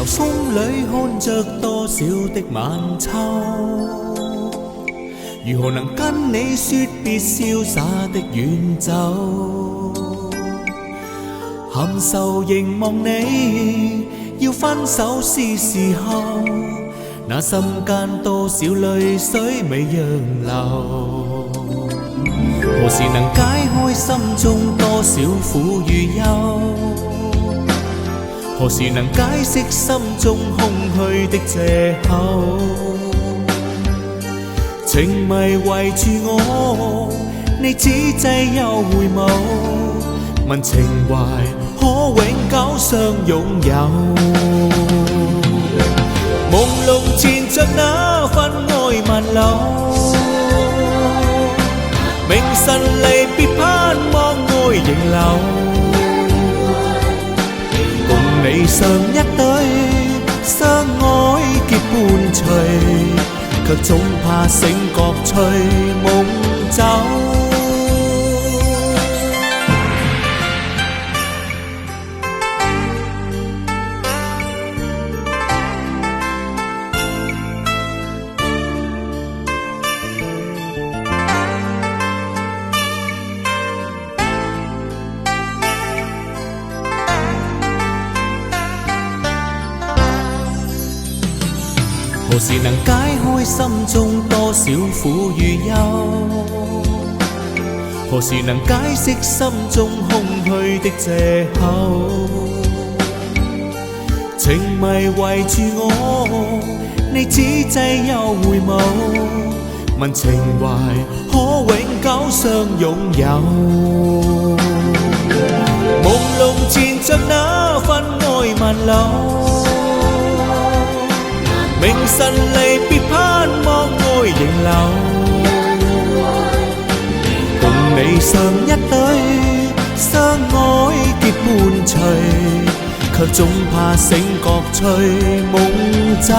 流風裏看着多少的晚秋，如何能跟你說別瀟灑的遠走？含愁凝望你，要分手是時候，那心間多少淚水未讓流？何時能解開心中多少苦與憂？何時能解釋心中空虛的藉口？情迷圍住我，你只掣又回眸，問情懷可永久相擁有？朦朧纏着那份愛萬縷，明晨離別盼望愛仍留。你上一對相愛結伴隨，卻總怕醒覺隨夢走。何時能解開心中多少苦與憂？何時能解釋心中空虛的藉口？情迷圍住我，你只掣又回眸，問情懷可永久相擁有？朦朧纏着那份愛萬縷，明晨離別盼望愛仍留，共你上一對相愛結伴隨，卻總怕醒覺隨夢走。